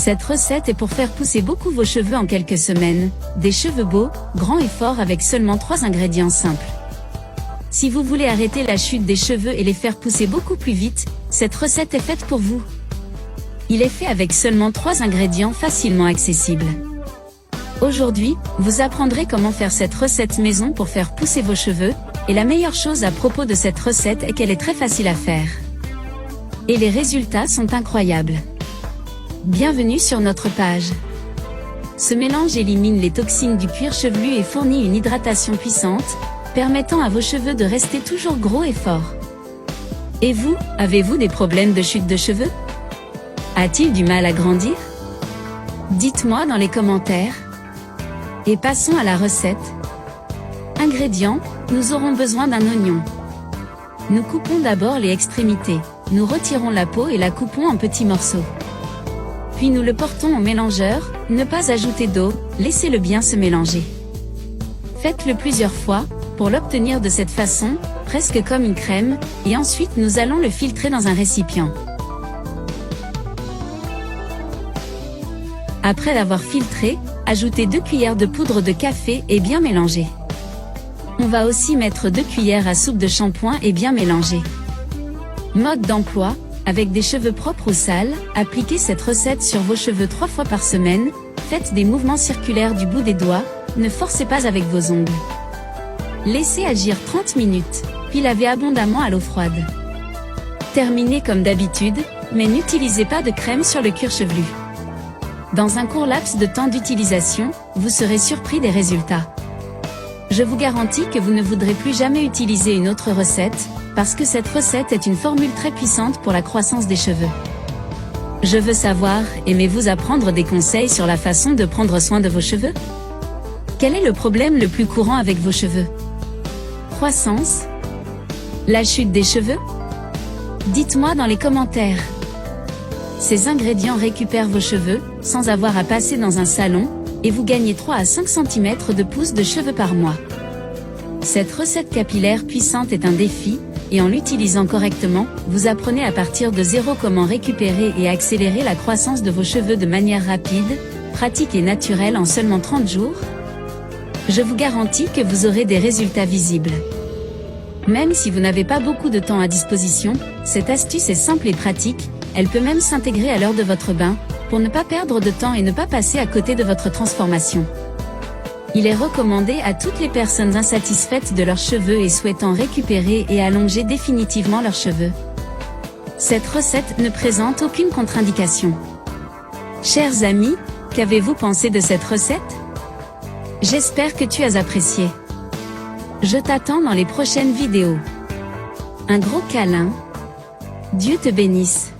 Cette recette est pour faire pousser beaucoup vos cheveux en quelques semaines, des cheveux beaux, grands et forts avec seulement 3 ingrédients simples. Si vous voulez arrêter la chute des cheveux et les faire pousser beaucoup plus vite, cette recette est faite pour vous. Il est fait avec seulement 3 ingrédients facilement accessibles. Aujourd'hui, vous apprendrez comment faire cette recette maison pour faire pousser vos cheveux, et la meilleure chose à propos de cette recette est qu'elle est très facile à faire. Et les résultats sont incroyables. Bienvenue sur notre page. Ce mélange élimine les toxines du cuir chevelu et fournit une hydratation puissante, permettant à vos cheveux de rester toujours gros et forts. Et vous, avez-vous des problèmes de chute de cheveux? A-t-il du mal à grandir? Dites-moi dans les commentaires. Et passons à la recette. Ingrédients, nous aurons besoin d'un oignon. Nous coupons d'abord les extrémités, nous retirons la peau et la coupons en petits morceaux. Puis nous le portons au mélangeur, ne pas ajouter d'eau, laissez-le bien se mélanger. Faites-le plusieurs fois, pour l'obtenir de cette façon, presque comme une crème, et ensuite nous allons le filtrer dans un récipient. Après l'avoir filtré, ajoutez 2 cuillères de poudre de café et bien mélanger. On va aussi mettre 2 cuillères à soupe de shampoing et bien mélanger. Mode d'emploi, avec des cheveux propres ou sales, appliquez cette recette sur vos cheveux 3 fois par semaine, faites des mouvements circulaires du bout des doigts, ne forcez pas avec vos ongles. Laissez agir 30 minutes, puis lavez abondamment à l'eau froide. Terminez comme d'habitude, mais n'utilisez pas de crème sur le cuir chevelu. Dans un court laps de temps d'utilisation, vous serez surpris des résultats. Je vous garantis que vous ne voudrez plus jamais utiliser une autre recette, parce que cette recette est une formule très puissante pour la croissance des cheveux. Je veux savoir, aimez-vous apprendre des conseils sur la façon de prendre soin de vos cheveux? Quel est le problème le plus courant avec vos cheveux? Croissance? La chute des cheveux? Dites-moi dans les commentaires. Ces ingrédients récupèrent vos cheveux, sans avoir à passer dans un salon, et vous gagnez 3 à 5 cm de pousse de cheveux par mois. Cette recette capillaire puissante est un défi, et en l'utilisant correctement, vous apprenez à partir de zéro comment récupérer et accélérer la croissance de vos cheveux de manière rapide, pratique et naturelle en seulement 30 jours. Je vous garantis que vous aurez des résultats visibles. Même si vous n'avez pas beaucoup de temps à disposition, cette astuce est simple et pratique, elle peut même s'intégrer à l'heure de votre bain, pour ne pas perdre de temps et ne pas passer à côté de votre transformation. Il est recommandé à toutes les personnes insatisfaites de leurs cheveux et souhaitant récupérer et allonger définitivement leurs cheveux. Cette recette ne présente aucune contre-indication. Chers amis, qu'avez-vous pensé de cette recette? J'espère que tu as apprécié. Je t'attends dans les prochaines vidéos. Un gros câlin. Dieu te bénisse.